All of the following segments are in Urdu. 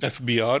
FBR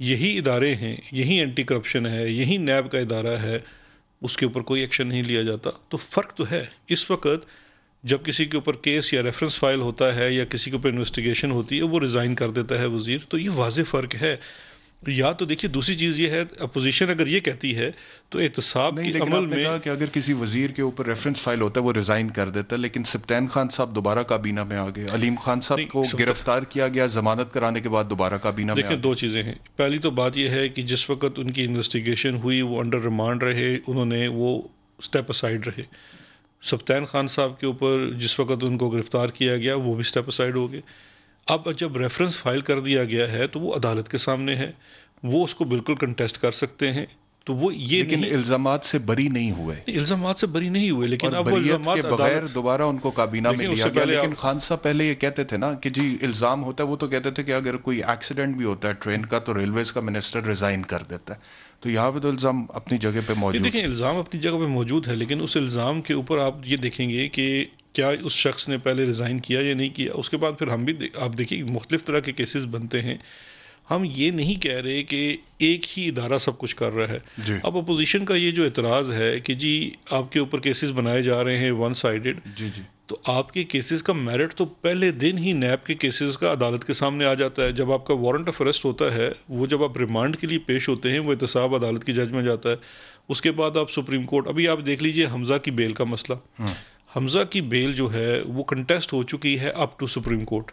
یہی ادارے ہیں, یہی اینٹی کرپشن ہے, یہی نیب کا ادارہ ہے, اس کے اوپر کوئی ایکشن نہیں لیا جاتا. تو فرق تو ہے. اس وقت جب کسی کے اوپر کیس یا ریفرنس فائل ہوتا ہے یا کسی کے اوپر انویسٹیگیشن ہوتی ہے, وہ ریزائن کر دیتا ہے وزیر. تو یہ واضح فرق ہے. یا تو دیکھیے دوسری چیز یہ ہے, اپوزیشن اگر یہ کہتی ہے تو احتساب کے عمل میں کہ اگر کسی وزیر کے اوپر ریفرنس فائل ہوتا ہے وہ ریزائن کر دیتا ہے, لیکن سبطین خان صاحب دوبارہ کابینہ میں آ گئے, علیم خان صاحب کو گرفتار کیا گیا, ضمانت کرانے کے بعد دوبارہ کابینہ میں. دیکھیں دو چیزیں ہیں. پہلی تو بات یہ ہے کہ جس وقت ان کی انویسٹیگیشن ہوئی وہ انڈر ریمانڈ رہے, انہوں نے وہ اسٹیپ اسائڈ رہے. سبطین خان صاحب کے اوپر جس وقت ان کو گرفتار کیا گیا وہ بھی اسٹیپ اسائڈ ہو گئے. اب جب ریفرنس فائل کر دیا گیا ہے تو وہ عدالت کے سامنے ہے, وہ اس کو بالکل کنٹیسٹ کر سکتے ہیں. تو وہ یہ لیکن الزامات سے بری نہیں ہوئے, الزامات سے بری نہیں ہوئے, لیکن اب وہ الزامات کے بغیر دوبارہ ان کو کابینہ میں لیا گیا. لیکن خان صاحب پہلے یہ کہتے تھے نا کہ جی الزام ہوتا ہے, وہ تو کہتے تھے کہ اگر کوئی ایکسیڈنٹ بھی ہوتا ہے ٹرین کا تو ریلویز کا منسٹر ریزائن کر دیتا ہے. تو یہاں پہ تو الزام اپنی جگہ پہ موجود ہے. دیکھیں الزام اپنی جگہ پہ موجود ہے, لیکن اس الزام کے اوپر آپ یہ دیکھیں گے کہ کیا اس شخص نے پہلے ریزائن کیا یا نہیں کیا. اس کے بعد پھر ہم بھی آپ دیکھیے مختلف طرح کے کیسز بنتے ہیں. ہم یہ نہیں کہہ رہے کہ ایک ہی ادارہ سب کچھ کر رہا ہے. جی. اب اپوزیشن کا یہ جو اعتراض ہے کہ جی آپ کے اوپر کیسز بنائے جا رہے ہیں ون سائیڈڈ, جی جی, تو آپ کے کیسز کا میرٹ تو پہلے دن ہی نیب کے کیسز کا عدالت کے سامنے آ جاتا ہے. جب آپ کا وارنٹ آف اریسٹ ہوتا ہے, وہ جب آپ ریمانڈ کے لیے پیش ہوتے ہیں, وہ احتساب عدالت کی جج میں جاتا ہے. اس کے بعد آپ سپریم کورٹ, ابھی آپ دیکھ لیجئے حمزہ کی بیل کا مسئلہ. حمزہ کی بیل جو ہے وہ کنٹیسٹ ہو چکی ہے اپ ٹو سپریم کورٹ.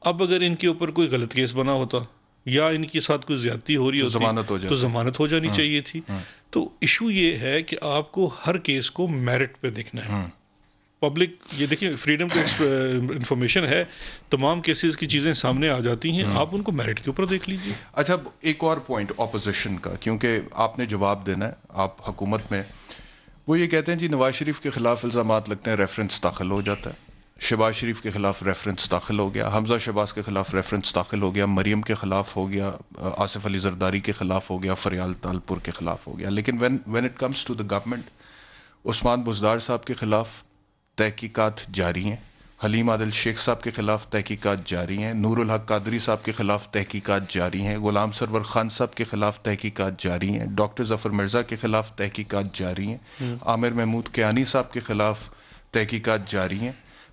اب اگر ان کے اوپر کوئی غلط کیس بنا ہوتا یا ان کے ساتھ کوئی زیادتی ہو رہی ہوتی تو ضمانت ہو جانی چاہیے تھی. تو ایشو یہ ہے کہ آپ کو ہر کیس کو میرٹ پہ دیکھنا ہے. پبلک یہ دیکھیں فریڈم ٹو انفارمیشن ہے, تمام کیسز کی چیزیں سامنے آ جاتی ہیں, آپ ان کو میرٹ کے اوپر دیکھ لیجیے. اچھا ایک اور پوائنٹ اپوزیشن کا, کیونکہ آپ نے جواب دینا ہے, آپ حکومت میں, وہ یہ کہتے ہیں جی نواز شریف کے خلاف الزامات لگتے ہیں, ریفرنس داخل ہو جاتا ہے. شہباز شریف کے خلاف ریفرنس داخل ہو گیا, حمزہ شہباز کے خلاف ریفرنس داخل ہو گیا, مریم کے خلاف ہو گیا, آصف علی زرداری کے خلاف ہو گیا, فریال تالپور کے خلاف ہو گیا. لیکن when it comes to the government, Usman Buzdar صاحب کے خلاف تحقیقات جاری ہیں, حلیم عادل شیخ صاحب کے خلاف تحقیقات جاری ہیں, نور الحق قادری صاحب کے خلاف تحقیقات جاری ہیں, غلام سرور خان صاحب کے خلاف تحقیقات جاری ہیں, ڈاکٹر ظفر مرزا کے خلاف تحقیقات جاری ہیں, عامر محمود کیانی صاحب کے خلاف تحقیقات جاری ہیں.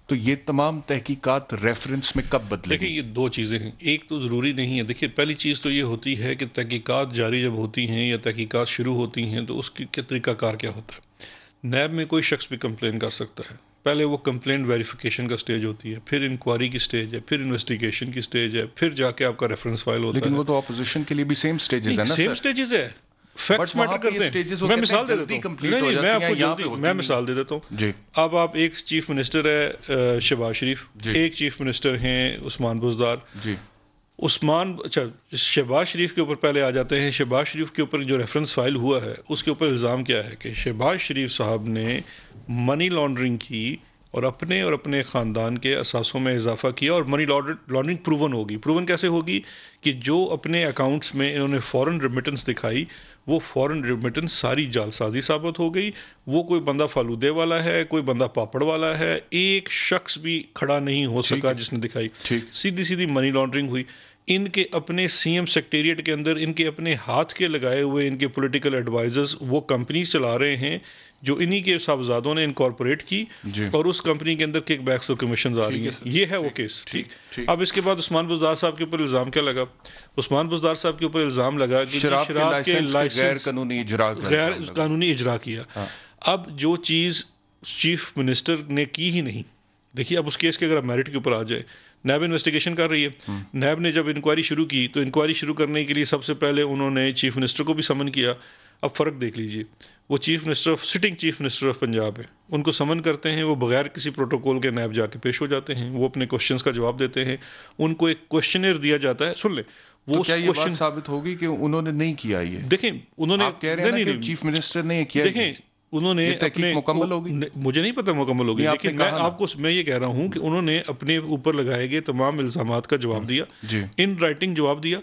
تو یہ تمام تحقیقات ریفرنس میں کب بدلیں؟ دیکھیں یہ دو چیزیں ہیں, ایک تو ضروری نہیں ہے. دیکھیے پہلی چیز تو یہ ہوتی ہے کہ تحقیقات جاری جب ہوتی ہیں یا تحقیقات شروع ہوتی ہیں تو اس کی طریقہ کار کیا ہوتا ہے. نیب میں کوئی شخص بھی کمپلین کر سکتا ہے. پہلے وہ کمپلین ویریفیکیشن کا سٹیج ہوتی ہے, پھر انکوائری کی سٹیج ہے, پھر انویسٹیگیشن کی سٹیج ہے, پھر جا کے آپ کا ریفرنس فائل ہوتا ہے. لیکن وہ تو اپوزیشن کے لیے بھی سیم سٹیجز ہیں نا سر. سیم سٹیجز ہے, فیکٹس میٹر کرتے ہیں. میں مثال دے دیتا ہوں, میں آپ کو جلدی میں مثال دے دیتا ہوں. جی. اب آپ ایک چیف منسٹر ہے شہباز شریف, ایک چیف منسٹر ہیں عثمان بزدار. جی. اچھا شہباز شریف کے اوپر پہلے آ جاتے ہیں. شہباز شریف کے اوپر جو ریفرنس فائل ہوا ہے اس کے اوپر الزام کیا ہے کہ شہباز شریف صاحب نے منی لانڈرنگ کی اور اپنے خاندان کے اثاثوں میں اضافہ کیا, اور منی لانڈرنگ پروون ہوگی. پروون کیسے ہوگی کہ جو اپنے اکاؤنٹس میں انہوں نے فورن ریمیٹنس دکھائی, وہ فورن ریمیٹنس ساری جعل سازی ثابت ہو گئی. وہ کوئی بندہ فالودے والا ہے, کوئی بندہ پاپڑ والا ہے, ایک شخص بھی کھڑا نہیں ہو سکا جس نے دکھائی. سیدھی منی لانڈرنگ ہوئی. ان کے اپنے سی ایم سیکریٹریٹ کے اندر ان کے اپنے ہاتھ کے لگائے ہوئے ان کے پولیٹیکل ایڈوائزرز وہ کمپنیز چلا رہے ہیں جو انہی کے صاحبزادوں نے انکارپوریٹ کی, اور اس کمپنی کے اندر کک بیکس اور کمیشنز آ رہی ہیں. یہ ہے وہ کیس. ٹھیک. اب اس کے بعد عثمان بزدار صاحب کے اوپر الزام کیا لگا؟ عثمان بزدار صاحب کے اوپر الزام لگا کہ شراب کے لائسنس غیر قانونی اجرا کیا. اب جو چیز چیف منسٹر نے کی ہی نہیں. دیکھیے اب اس کیس کے اگر آپ میرٹ کے اوپر آ جائیں, نیب انویسٹیگیشن کر رہی ہے. نیب نے جب انکوائری شروع کی تو انکوائری شروع کرنے کے لیے سب سے پہلے انہوں نے چیف منسٹر کو بھی سمن کیا. اب فرق دیکھ لیجئے, وہ sitting chief minister of Punjab ہے, ان کو سمن کرتے ہیں, وہ بغیر کسی پروٹوکول کے نیب جا کے پیش ہو جاتے ہیں, وہ اپنے کوشچنز کا جواب دیتے ہیں, ان کو ایک کوشچنر دیا جاتا ہے. سن لیں, وہ کیا یہ بات ثابت ہوگی کہ انہوں نے نہیں کیا؟ یہ دیکھیں انہوں نے, آپ کہہ رہے ہیں کہ چیف منسٹر نے کیا, دیکھیں انہوں نے اپنے مکمل ہوگی, مجھے نہیں پتا مکمل ہوگی, لیکن میں یہ کہہ رہا ہوں کہ انہوں نے اپنے اوپر لگائے گئے تمام الزامات کا جواب دیا, ان رائٹنگ جواب دیا,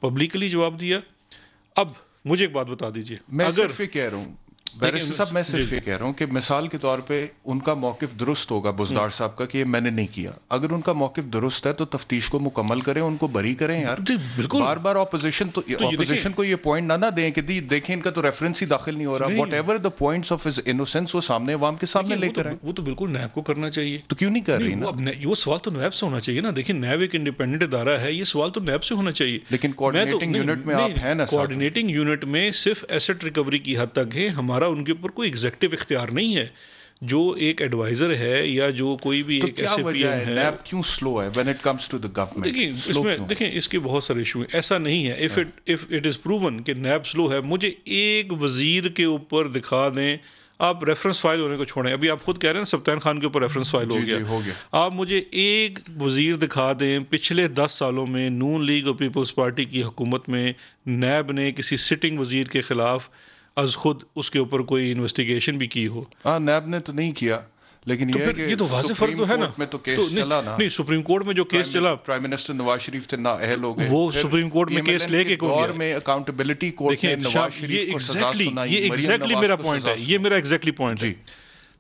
پبلکلی جواب دیا. اب مجھے ایک بات بتا دیجیے, میں صرف یہ کہہ رہا ہوں بیرسٹر صاحب میں صرف یہ کہہ رہا ہوں کہ مثال کے طور پہ ان کا موقف درست ہوگا بزدار صاحب کا کہ یہ میں نے نہیں کیا. اگر ان کا موقف درست ہے تو تفتیش کو مکمل کریں, ان کو بری کریں یار. بار بار اپوزیشن کو یہ پوائنٹ نہ دیں کہ دیکھیں ان کا تو ریفرنس ہی داخل نہیں ہو رہا. What ever the points of his innocence وہ سامنے عوام کے سامنے لے کر آئیں. وہ تو بالکل نیب کو کرنا چاہیے. تو کیوں نہیں کر رہی نا؟ وہ سوال تو نیب سے ہونا چاہیے نا. دیکھیں نیب ایک انڈیپینڈنٹ ادارہ ہے, یہ سوال تو نیب سے ہونا چاہیے. لیکن کوآرڈینیٹنگ یونٹ میں آپ ہیں نا. کوآرڈینیٹنگ یونٹ میں صرف ایسٹ ریکوری کی حد تک ہے, ہمارا ان کے اوپر کوئی ایگزیکٹو اختیار نہیں ہے. جو ایک ایڈوائزر ہے یا جو کوئی بھی ایک ایسے پی ایم ہے. نیب کیوں سلو ہے when it comes to the government؟ دیکھیں اس کے بہت سارے ایشو ہیں. ایسا نہیں ہے if it is proven کہ نیب سلو ہے, مجھے ایک وزیر کے اوپر دکھا دیں. آپ ریفرنس فائل ہونے کو چھوڑیں, ابھی آپ خود کہہ رہے ہیں سبطین خان کے اوپر ریفرنس فائل ہو گیا. آپ مجھے ایک وزیر دکھا دیں پچھلے 10 سالوں میں نون لیگ اور پیپلز پارٹی کی حکومت میں نیب نے کسی سٹنگ وزیر کے خلاف از خود اس کے اوپر کوئی انویسٹیگیشن بھی کی ہو. نیب نے تو نہیں کیا, لیکن یہ تو واضح فرق تو ہے نا. میں تو کیس چلا نا. نہیں, سپریم کورٹ میں جو کیس چلا, پرائم منسٹر نواز شریف تھے نااہل ہو گئے, وہ سپریم کورٹ میں کیس لے کے دور میں اکاؤنٹیبلٹی کورٹ نے نواز شریف کو سزا سنائی. یہ ایگزیکٹلی میرا پوائنٹ ہے, یہ میرا ایگزیکٹلی پوائنٹ ہے.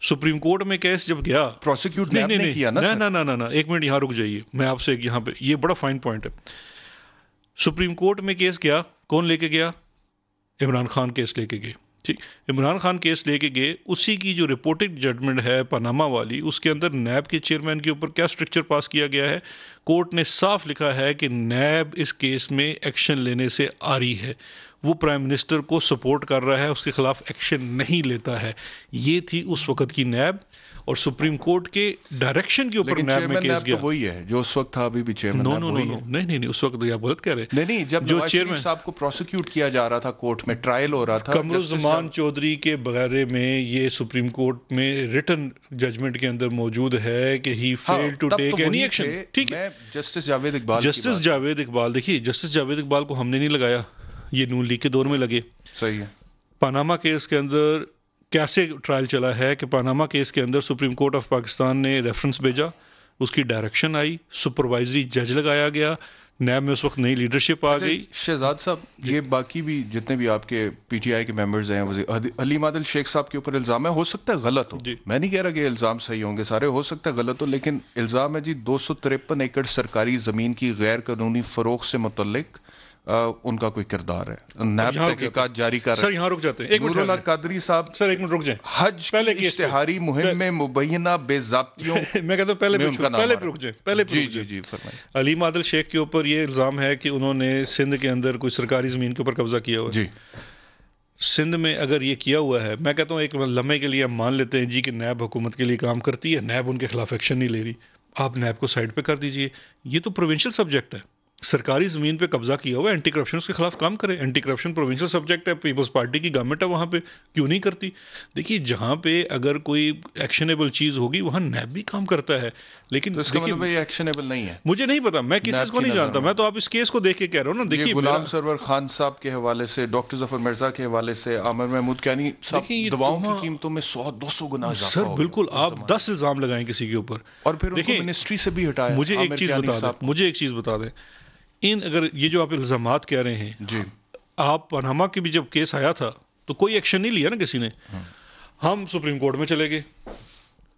سپریم کورٹ میں کیس جب گیا, پروسیکیوٹ نیب نے کیا نا. نہ ایک منٹ یہاں رک جائیے, میں آپ سے یہاں پہ, یہ بڑا فائن پوائنٹ ہے. سپریم کورٹ میں کیس گیا, کون لے کے گیا؟ عمران خان کیس لے کے گئے. ٹھیک, عمران خان کیس لے کے گئے. اسی کی جو رپورٹڈ ججمنٹ ہے پاناما والی, اس کے اندر نیب کے چیئرمین کے اوپر کیا اسٹرکچر پاس کیا گیا ہے؟ کورٹ نے صاف لکھا ہے کہ نیب اس کیس میں ایکشن لینے سے آری ہے, وہ پرائم منسٹر کو سپورٹ کر رہا ہے, اس کے خلاف ایکشن نہیں لیتا ہے. یہ تھی اس وقت کی نیب, اور سپریم کورٹ کے ڈائریکشن کے اوپر نیب میں کیس گیا. وہی ہے جو اس وقت تھا, ابھی بھی چیئرمین نہیں, اس وقت آپ غلط کہہ رہے ہیں. نہیں, جب نواز شریف صاحب کو پروسیکیوٹ کیا جا رہا تھا, کورٹ میں ٹرائل ہو رہا تھا, قمرالزمان چودھری کے بغیر میں یہ سپریم کورٹ میں ریٹن ججمنٹ کے اندر موجود ہے کہ he failed to take any action. ٹھیک ہے, جسٹس جاوید اقبال, دیکھیے جسٹس جاوید اقبال کو ہم نے نہیں لگایا, یہ نون لیگ کے دور میں لگے. صحیح ہے. پاناما کیس کے اندر کیسے ٹرائل چلا ہے کہ پاناما کیس کے اندر سپریم کورٹ آف پاکستان نے ریفرنس بھیجا, اس کی ڈائریکشن آئی, سپروائزری جج لگایا گیا, نیب میں اس وقت نئی لیڈرشپ آ گئی. شہزاد صاحب, یہ باقی بھی جتنے بھی آپ کے پی ٹی آئی کے ممبرز ہیں, حلیم عادل شیخ صاحب کے اوپر الزام ہے, ہو سکتا ہے غلط ہو, میں نہیں کہہ رہا کہ الزام صحیح ہوں گے سارے, ہو سکتا ہے غلط ہو, لیکن الزام ہے جی 253 ایکڑ سرکاری زمین کی غیر قانونی فروخت سے متعلق ان کا کوئی کردار ہے. نیب تحقیقات جاری کر رہے ہیں. سر یہاں رک جاتے ہیں, نور اللہ قادری صاحب, سر ایک منٹ رک جائیں. حج کی اشتہاری مہم میں مبینہ بے ضابطیوں, میں کہتا ہوں پہلے رک جائیں. جی فرمائیں. حلیم عادل شیخ کے اوپر یہ الزام ہے کہ انہوں نے سندھ کے اندر کوئی سرکاری زمین کے اوپر قبضہ کیا ہوا ہے. جی, سندھ میں اگر یہ کیا ہوا ہے, میں کہتا ہوں ایک لمحے کے لیے ہم مان لیتے ہیں جی کہ نیب حکومت کے لیے کام کرتی ہے, نیب ان کے خلاف ایکشن نہیں لے رہی, آپ نیب کو سائڈ پہ کر دیجئے. یہ تو پروونشل سبجیکٹ ہے, سرکاری زمین پہ قبضہ کیا ہوا ہے, اینٹی کرپشن اس کے خلاف کام کرے. اینٹی کرپشن پروونشل سبجیکٹ ہے, پیپلز پارٹی کی گورنمنٹ ہے, وہاں پہ کیوں نہیں کرتی؟ دیکھیے جہاں پہ اگر کوئی ایکشنیبل چیز ہوگی وہاں نیب بھی کام کرتا ہے, لیکن اس کا مطلب یہ ایکشنیبل نہیں ہے. مجھے نہیں پتا, میں کیسز کو نہیں جانتا, میں تو آپ اس کیس کو دیکھ کے کہہ رہا ہوں نا. دیکھیے غلام سرور خان صاحب کے حوالے سے, ڈاکٹر ظفر مرزا کے حوالے سے, عامر محمود کیانی صاحب, دواؤں کی قیمتوں میں 100-200 گنا اضافہ ہو گیا. سر بالکل, آپ 10 الزام لگائیں کسی کے اوپر اور پھر ان کو منسٹری سے بھی ہٹایا. مجھے ایک چیز بتا دیں, اگر یہ جو آپ الزامات کہہ رہے ہیں, جی, آپ پاناما کی بھی جب کیس آیا تھا تو کوئی ایکشن نہیں لیا نا کسی نے. ہم سپریم کورٹ میں چلے گئے.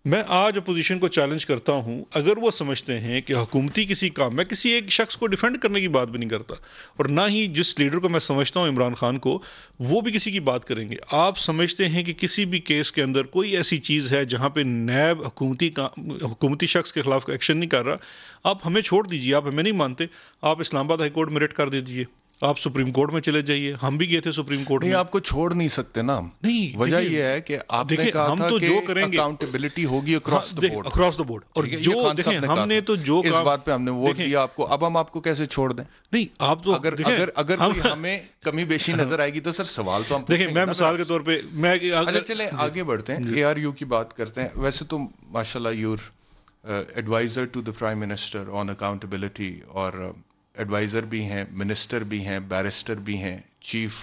میں آج اپوزیشن کو چیلنج کرتا ہوں, اگر وہ سمجھتے ہیں کہ حکومتی کسی کام, میں کسی ایک شخص کو ڈیفینڈ کرنے کی بات بھی نہیں کرتا, اور نہ ہی جس لیڈر کو میں سمجھتا ہوں عمران خان کو, وہ بھی کسی کی بات کریں گے. آپ سمجھتے ہیں کہ کسی بھی کیس کے اندر کوئی ایسی چیز ہے جہاں پہ نیب حکومتی شخص کے خلاف ایکشن نہیں کر رہا, آپ ہمیں چھوڑ دیجیے. آپ ہمیں نہیں مانتے, آپ اسلام آباد ہائی کورٹ میں ریٹ کر دیجیے, آپ سپریم کورٹ میں چلے جائیے. ہم بھی گئے تھے سپریم کورٹ میں. نہیں, آپ کو چھوڑ نہیں سکتے نا. نہیں, وجہ یہ ہے کہ آپ نے کہا تھا کہ اکاؤنٹیبلٹی ہوگی اکراس دا بورڈ, اور جو دیکھیں ہم نے تو جو اس بات پہ ہم نے ووٹ دیا آپ کو, اب ہم آپ کو کیسے چھوڑ دیں؟ نہیں, آپ تو اگر کوئی ہمیں کمی بیشی نظر آئے گی تو سر سوال تو ہم دیکھیں, میں مثال کے طور پہ چلیں آگے بڑھتے ہیں, اے آر یو کی بات کرتے ہیں. ویسے تو ماشاءاللہ your adviser to the prime minister on accountability, اور ایڈوائزر بھی ہیں, منسٹر بھی ہیں, بیرسٹر بھی ہیں, چیف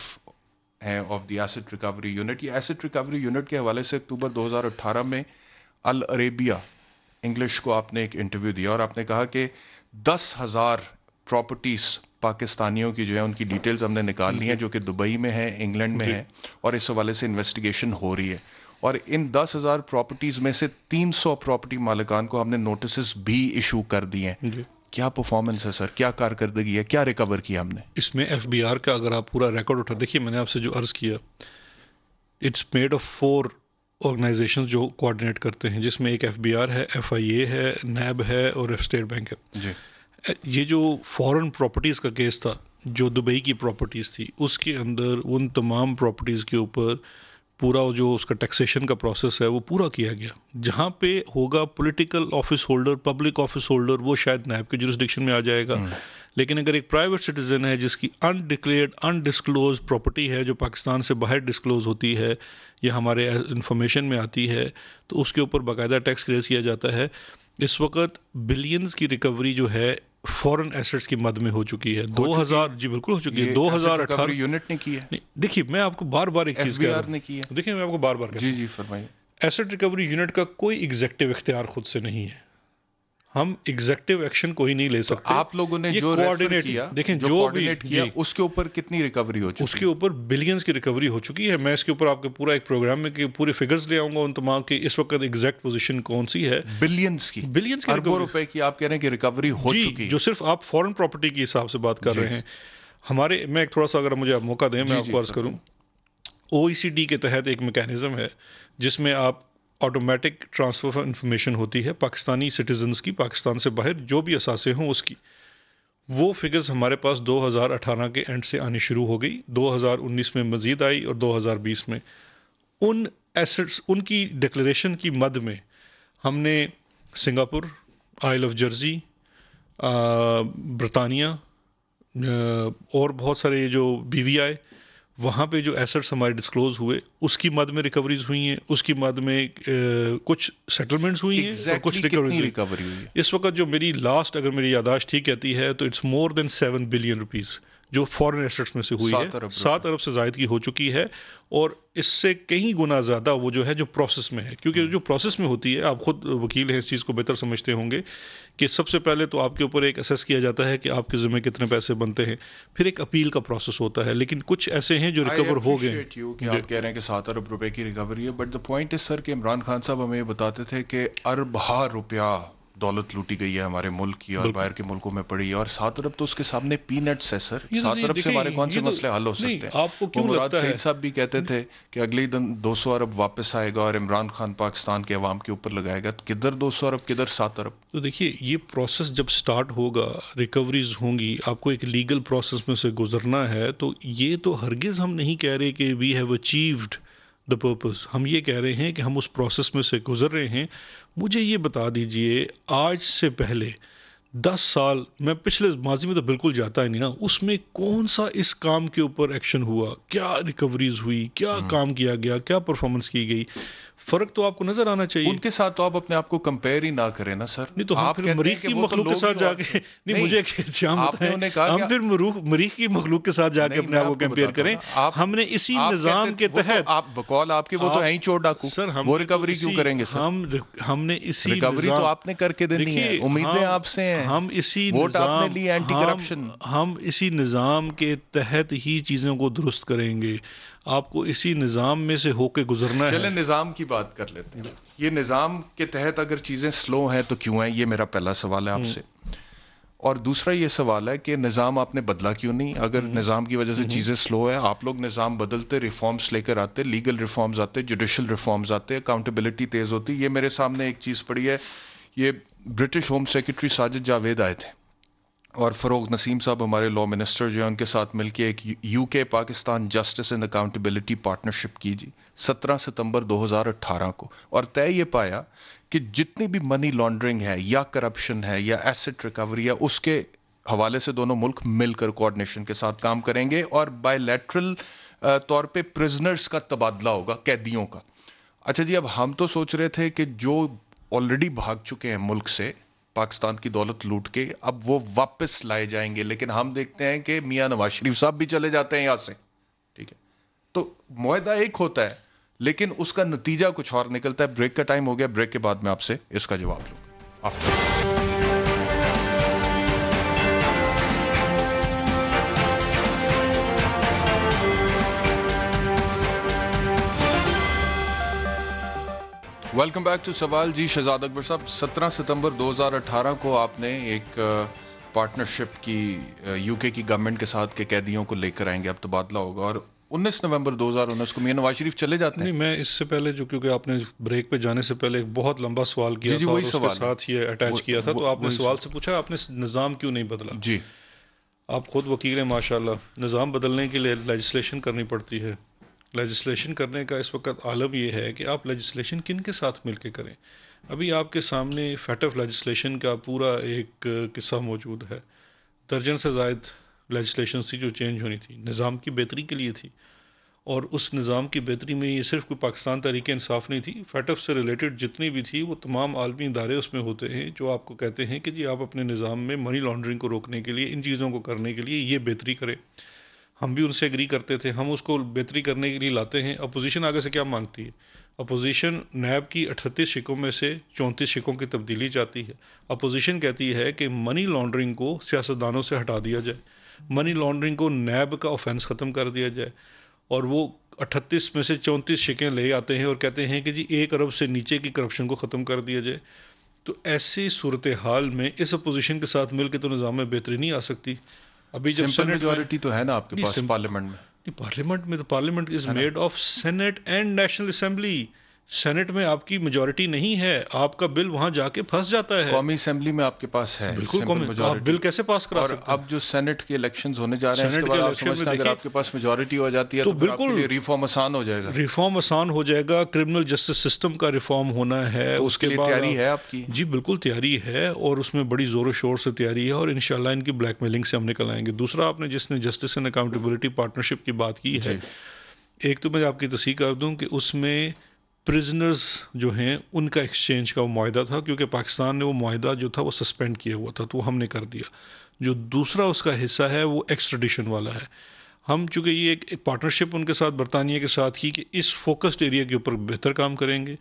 ہیں of the asset recovery unit. یہ ایسٹ ریکوری یونٹ کے حوالے سے اکتوبر 2018 میں العربیہ انگلش کو آپ نے ایک انٹرویو دیا, اور آپ نے کہا کہ 10,000 پراپرٹیز پاکستانیوں کی جو ہے ان کی ڈیٹیلز ہم نے نکال لی ہیں جو کہ دبئی میں ہیں, انگلینڈ میں ہیں, اور اس حوالے سے انویسٹیگیشن ہو رہی ہے. اور ان 10,000 پراپرٹیز میں سے 300 پراپرٹی مالکان کو ہم نے نوٹسز بھی ایشو کر دیے ہیں. کیا پرفارمنس ہے سر, کیا کارکردگی ہے, کیا ریکور کیا ہم نے اس میں؟ ایف بی آر کا اگر آپ پورا ریکارڈ اٹھا, دیکھیے میں نے آپ سے جو عرض کیا, اٹس میڈ آف 4 آرگنائزیشن جو کوآرڈینیٹ کرتے ہیں, جس میں ایک ایف بی آر ہے, ایف آئی اے ہے, نیب ہے اور اسٹیٹ بینک ہے. جی. یہ جو فورن پراپرٹیز کا کیس تھا جو دبئی کی پراپرٹیز تھی, اس کے اندر ان تمام پراپرٹیز کے اوپر پورا جو اس کا ٹیکسیشن کا پروسیس ہے وہ پورا کیا گیا. جہاں پہ ہوگا political office holder, public office holder, وہ شاید نیب کے جورسڈکشن میں آ جائے گا. لیکن اگر ایک پرائیویٹ سٹیزن ہے جس کی انڈکلیئرڈ انڈسکلوز پراپرٹی ہے جو پاکستان سے باہر ڈسکلوز ہوتی ہے یا ہمارے انفارمیشن میں آتی ہے, تو اس کے اوپر باقاعدہ ٹیکس کلیئر کیا جاتا ہے. اس وقت بلینز کی ریکوری جو ہے فورن ایسٹس کی مد میں ہو چکی ہے. 2000 جی بالکل ہو چکی ہے. 2018 یونٹ نے کی ہے. دیکھیے میں آپ کو بار بار ایک چیز کہہ رہا ہوں, دیکھیے میں آپ کو بار بار جی جی فرمائیے. ایسٹ ریکوری یونٹ کا کوئی ایگزیکٹو اختیار خود سے نہیں ہے. ہم ایگزیکٹو ایکشن کوئی نہیں لے سکتے. آپ لوگوں نے جو ریفر کیا, دیکھیں جو کوآرڈینیٹ کیا, اس کے اوپر کتنی ریکوری ہو چکی ہے؟ اس کے اوپر بلینز کی ریکوری ہو چکی ہے. میں اس کے اوپر آپ کے پورا ایک پروگرام میں کہ پورے فگرز لے آؤں گا ان تمام کی اس وقت ایگزیکٹ پوزیشن کون سی ہے. بلینز کی اربوں روپے کی آپ کہہ رہے ہیں کہ ریکوری ہو چکی ہے, جو صرف آپ فورن پراپرٹی کے حساب سے بات کر رہے ہیں. ہمارے میں ایک تھوڑا سا اگر مجھے موقع دیں میں آپ کو عرض کروں, OECD کے تحت ایک میکینزم ہے جس میں آپ آٹومیٹک ٹرانسفر آف انفارمیشن ہوتی ہے پاکستانی سٹیزنز کی, پاکستان سے باہر جو بھی اثاثے ہوں اس کی. وہ فگرز ہمارے پاس 2018 کے اینڈ سے آنی شروع ہو گئی, 2019 میں مزید آئی اور 2020 میں. ان ایسٹس ان کی ڈکلیریشن کی مد میں ہم نے سنگاپور, آئل آف جرسی, برطانیہ اور بہت سارے جو BVI, وہاں پہ جو ایسٹس ہمارے ڈسکلوز ہوئے اس کی مد میں ریکوریز ہوئی ہیں. اس کی مد میں کچھ سیٹلمنٹس ہوئی ہیں اور کچھ ریکوریز ہوئی ہیں. اس وقت جو میری لاسٹ اگر میری یاداشت ٹھیک کہتی ہے تو it's more than 7 billion rupees جو فورن ایسٹس میں سے ہوئی ہے, 7 ارب سے زائد کی ہو چکی ہے. اور اس سے کہیں گنا زیادہ وہ جو ہے جو پروسیس میں ہے, کیونکہ جو پروسیس میں ہوتی ہے, آپ خود وکیل ہیں اس چیز کو بہتر سمجھتے ہوں گے کہ سب سے پہلے تو آپ کے اوپر ایک اسیس کیا جاتا ہے کہ آپ کے ذمہ کتنے پیسے بنتے ہیں, پھر ایک اپیل کا پروسیس ہوتا ہے. لیکن کچھ ایسے ہیں جو ریکور ہو گئے کہ آپ کہہ رہے ہیں کہ 7 ارب روپے کی ریکوری ہے, بٹ دا پوائنٹ از سر کہ عمران خان صاحب ہمیں یہ بتاتے تھے کہ اربہ روپیہ دولت لوٹی گئی ہے ہمارے ملک کی اور باہر کے ملکوں میں پڑی ہے, اور 7 ارب تو اس کے سامنے پینٹس ہے سر. 7 ارب سے ہمارے کون سے مسئلے حل ہو سکتے ہیں؟ آپ کو کیوں مراد لگتا ہے سعید صاحب بھی کہتے تھے کہ اگلے دن 200 ارب واپس آئے گا اور عمران خان پاکستان کے عوام کے اوپر لگائے گا, کدھر 200 ارب کدھر 7 ارب. تو دیکھیے یہ پروسیس جب سٹارٹ ہوگا, ریکوریز ہوں گی, آپ کو ایک لیگل پروسیس میں سے گزرنا ہے. تو یہ تو ہرگز ہم نہیں کہہ رہے کہ we have achieved the purpose, ہم یہ کہہ رہے ہیں کہ ہم اس پروسیس میں سے گزر رہے ہیں. مجھے یہ بتا دیجئے آج سے پہلے 10 سال, میں پچھلے ماضی میں تو بالکل جاتا ہی نہیں, اس میں کون سا اس کام کے اوپر ایکشن ہوا, کیا ریکوریز ہوئی, کیا کام کیا گیا, کیا پرفارمنس کی گئی. فرق تو آپ کو نظر آنا چاہیے. ان کے ساتھ تو آپ اپنے آپ کو کمپیئر ہی نہ کریں نا سر. نہیں تو ہم پھر مریخ کی مخلوق کے ساتھ جا کے, نہیں مجھے ہم پھر مریخ کی مخلوق کے ساتھ جا کے اپنے آپ کو کمپیئر کریں. ہم نے اسی نظام کے تحت, آپ بقول آپ کے وہ تو ہیں چور ڈاکو سر, وہ ریکوری کیوں کریں گے سر؟ ہم نے اسی ریکوری تو آپ نے کر کے دینی ہے, امیدیں آپ سے ہیں, ہم اسی ووٹ آپ نے لی اینٹی کرپشن, ہم اسی نظام کے تحت ہی چیزوں کو درست کریں گے. آپ کو اسی نظام میں سے ہو کے گزرنا ہے. چلیں نظام کی بات کر لیتے ہیں. یہ نظام کے تحت اگر چیزیں سلو ہیں تو کیوں ہیں, یہ میرا پہلا سوال ہے آپ سے. اور دوسرا یہ سوال ہے کہ نظام آپ نے بدلا کیوں نہیں؟ اگر نظام کی وجہ سے چیزیں سلو ہیں, آپ لوگ نظام بدلتے, ریفارمز لے کر آتے, لیگل ریفارمز آتے, جوڈیشل ریفارمز آتے, اکاؤنٹیبلٹی تیز ہوتی. یہ میرے سامنے ایک چیز پڑی ہے, یہ British home secretary Sajid Javed آئے تھے اور فروغ نسیم صاحب ہمارے لا منسٹر جو ہیں ان کے ساتھ مل کے ایک UK Pakistan justice and accountability partnership کی جی 17 ستمبر 2018 کو, اور طے یہ پایا کہ جتنی بھی منی لانڈرنگ ہے یا کرپشن ہے یا ایسٹ ریکوری ہے, اس کے حوالے سے دونوں ملک مل کر کوآرڈینیشن کے ساتھ کام کریں گے, اور بائی لیٹرل طور پہ پرزنرز کا تبادلہ ہوگا, قیدیوں کا. اچھا جی, اب ہم تو سوچ رہے تھے کہ جو آلریڈی بھاگ چکے ہیں ملک سے پاکستان کی دولت لوٹ کے, اب وہ واپس لائے جائیں گے, لیکن ہم دیکھتے ہیں کہ میاں نواز شریف صاحب بھی چلے جاتے ہیں یہاں سے. ٹھیک ہے, تو معاہدہ ایک ہوتا ہے لیکن اس کا نتیجہ کچھ اور نکلتا ہے. بریک کا ٹائم ہو گیا, بریک کے بعد میں آپ سے اس کا جواب لوں گا. ویلکم بیک ٹو سوال. جی شہزاد اکبر صاحب, 17 ستمبر 2018 کو آپ نے ایک پارٹنرشپ کی یو کے کی گورنمنٹ کے ساتھ کہ قیدیوں کو لے کر آئیں گے, اب تبادلہ ہوگا, اور 19 نومبر 2019 کو میاں نواز شریف چلے جاتے ہیں. نہیں, میں اس سے پہلے جو, کیونکہ آپ نے بریک پہ جانے سے پہلے ایک بہت لمبا سوال کیا تھا اور اس کے ساتھ یہ اٹیچ کیا تھا, تو آپ نے سوال سے پوچھا آپ نے نظام کیوں نہیں بدلا. جی, آپ خود وکیل ہیں ماشاءاللہ. نظام بدلنے کے لیے لیجسلیشن کرنی پڑتی ہے. لیجسلیشن کرنے کا اس وقت عالم یہ ہے کہ آپ لیجسلیشن کن کے ساتھ مل کے کریں. ابھی آپ کے سامنے فیٹ آف لیجسلیشن کا پورا ایک قصہ موجود ہے. درجن سے زائد لیجسلیشن تھی جو چینج ہونی تھی, نظام کی بہتری کے لیے تھی, اور اس نظام کی بہتری میں یہ صرف کوئی پاکستان تحریک انصاف نہیں تھی, فیٹ آف سے ریلیٹڈ جتنی بھی تھی وہ تمام عالمی ادارے اس میں ہوتے ہیں جو آپ کو کہتے ہیں کہ جی آپ اپنے نظام میں منی لانڈرنگ کو روکنے کے لیے, ان چیزوں کو کرنے کے لیے یہ بہتری کریں. ہم بھی ان سے ایگری کرتے تھے, ہم اس کو بہتری کرنے کے لیے لاتے ہیں. اپوزیشن آگے سے کیا مانگتی ہے؟ اپوزیشن نیب کی 38 شکوں میں سے 34 شکوں کی تبدیلی چاہتی ہے. اپوزیشن کہتی ہے کہ منی لانڈرنگ کو سیاستدانوں سے ہٹا دیا جائے, منی لانڈرنگ کو نیب کا آفینس ختم کر دیا جائے, اور وہ 38 میں سے 34 شکیں لے آتے ہیں اور کہتے ہیں کہ جی 1 ارب سے نیچے کی کرپشن کو ختم کر دیا جائے. تو ایسی صورتحال میں اس اپوزیشن کے ساتھ مل کے تو نظام میں بہتری نہیں آ سکتی. ابھی جب سمپل میجورٹی تو ہے نا آپ کے پاس پارلیمنٹ میں. پارلیمنٹ میں تو parliament is made of senate and national assembly. Senate میں آپ کی میجورٹی نہیں ہے, آپ کا بل وہاں جا کے پھنس جاتا ہے. قومی اسمبلی میں آپ کے پاس ہے بالکل, آپ بل کیسے پاس کرا سکتے ہیں؟ اب جو سینٹ کے الیکشنز ہونے جا رہے ہیں اس کے بعد آپ سمجھتے ہیں اگر آپ کے پاس میجورٹی ہو جاتی ہے تو بالکل ریفارم آسان ہو جائے گا. ریفارم آسان ہو جائے گا. کرمنل جسٹس سسٹم کا ریفارم ہونا ہے, تو اس کے لیے تیاری ہے آپ کی؟ جی بالکل تیاری ہے, اور اس میں بڑی زور و شور سے تیاری ہے, اور انشاءاللہ ان کی بلیک میلنگ سے ہم نکل آئیں گے. دوسرا, آپ نے جس نے جسٹس اینڈ اکاؤنٹیبلٹی پارٹنرشپ کی بات کی ہے, ایک تو میں آپ کی تصحیح کر دوں کہ اس میں پرزنرز جو ہیں ان کا ایکسچینج کا وہ معاہدہ تھا, کیونکہ پاکستان نے وہ معاہدہ جو تھا وہ سسپینڈ کیا ہوا تھا, تو وہ ہم نے کر دیا. جو دوسرا اس کا حصہ ہے وہ ایکسٹریڈیشن والا ہے. ہم چونکہ یہ ایک پارٹنرشپ ان کے ساتھ برطانیہ کے ساتھ کی کہ اس فوکسڈ ایریا کے اوپر بہتر کام کریں گے.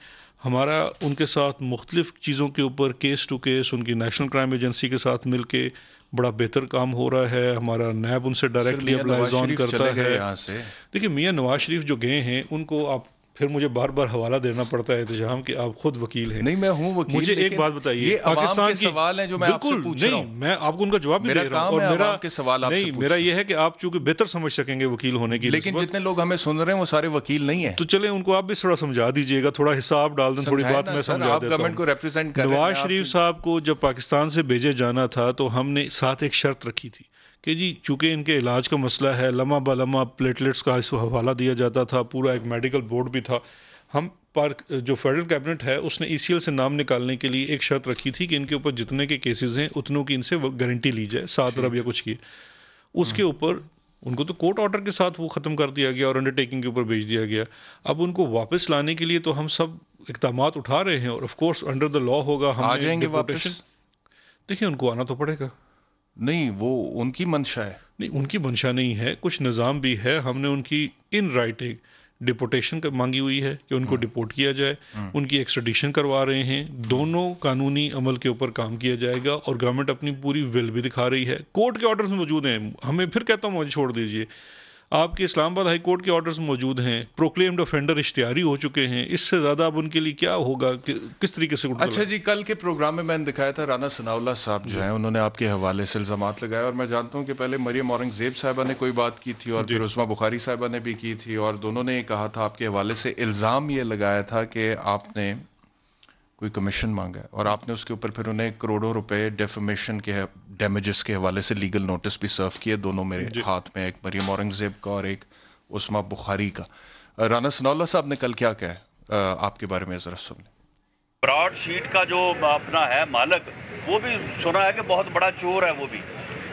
ہمارا ان کے ساتھ مختلف چیزوں کے اوپر کیس ٹو کیس ان کی نیشنل کرائم ایجنسی کے ساتھ مل کے بڑا بہتر کام ہو رہا ہے. ہمارا نیب ان سے ڈائریکٹلی اپلائز آن کرتا ہے. دیکھیے میاں نواز شریف جو گئے ہیں ان کو آپ پھر مجھے بار بار حوالہ دینا پڑتا ہے احتشام کہ آپ خود وکیل ہیں. نہیں میں ہوں وکیل, مجھے ایک بات بتائیے, یہ پاکستان کے سوال ہیں جو میں آپ سے پوچھ رہا ہوں. میں آپ کو ان کا جواب بھی دے رہا ہوں, اور میرا یہ ہے کہ آپ چونکہ بہتر سمجھ سکیں گے وکیل ہونے کی, لیکن جتنے لوگ ہمیں سن رہے ہیں وہ سارے وکیل نہیں ہیں. تو چلیں ان کو آپ بھی تھوڑا سمجھا دیجیے گا, تھوڑا حساب ڈال دیں, تھوڑی بات میں سمجھا دیتا ہوں. نواز شریف صاحب کو جب پاکستان سے بھیجے جانا تھا تو ہم نے ساتھ ایک شرط رکھی تھی کہ جی چونکہ ان کے علاج کا مسئلہ ہے, لمحہ بہ لمحہ پلیٹلیٹس کا اس کو حوالہ دیا جاتا تھا, پورا ایک میڈیکل بورڈ بھی تھا. ہم پر جو فیڈرل کیبنٹ ہے اس نے ای سی ایل سے نام نکالنے کے لیے ایک شرط رکھی تھی کہ ان کے اوپر جتنے کے کیسز ہیں اتنوں کی ان سے گارنٹی لی جائے, 7 ارب یا کچھ کی. اس کے اوپر ان کو تو کورٹ آرڈر کے ساتھ وہ ختم کر دیا گیا اور انڈر ٹیکنگ کے اوپر بھیج دیا گیا. اب ان کو واپس لانے کے لیے تو ہم سب اقدامات اٹھا رہے ہیں, اور آف کورس انڈر دا لا ہوگا. ہم آ جائیں گے واپس. دیکھیں ان کو آنا تو پڑے گا. نہیں وہ ان کی منشا ہے. نہیں ان کی منشا نہیں ہے, کچھ نظام بھی ہے. ہم نے ان کی ان رائٹنگ ڈپورٹیشن مانگی ہوئی ہے کہ ان کو ڈپورٹ کیا جائے, ان کی ایکسٹریڈیشن کروا رہے ہیں. دونوں قانونی عمل کے اوپر کام کیا جائے گا, اور گورنمنٹ اپنی پوری ول بھی دکھا رہی ہے. کورٹ کے آرڈرز موجود ہیں, ہمیں پھر کہتا ہوں مجھے چھوڑ دیجئے, آپ کے اسلام آباد ہائی کورٹ کے آرڈرز موجود ہیں, پروکلیمڈ آفینڈر اشتہاری ہو چکے ہیں. اس سے زیادہ اب ان کے لیے کیا ہوگا, کس طریقے سے. اچھا جی, کل کے پروگرام میں نے دکھایا تھا رانا ثناء اللہ صاحب جو ہیں انہوں نے آپ کے حوالے سے الزامات لگائے, اور میں جانتا ہوں کہ پہلے مریم اورنگزیب صاحبہ نے کوئی بات کی تھی اور پھر عثمہ بخاری صاحبہ نے بھی کی تھی, اور دونوں نے یہ کہا تھا آپ کے حوالے سے الزام یہ لگایا تھا کہ آپ نے کوئی کمیشن مانگا ہے, اور آپ نے اس کے اوپر پھر انہیں کروڑوں روپے ڈیفیمیشن کے ڈیمیجز کے حوالے سے لیگل نوٹس بھی سرو کیے, دونوں میرے ہاتھ میں, ایک مریم اورنگزیب کا اور ایک عثمہ بخاری کا. رانا ثناء اللہ صاحب نے کل کیا کہا آپ کے بارے میں ذرا سن لیں. براڈ شیٹ کا جو اپنا ہے مالک, وہ بھی سنا ہے کہ بہت بڑا چور ہے, وہ بھی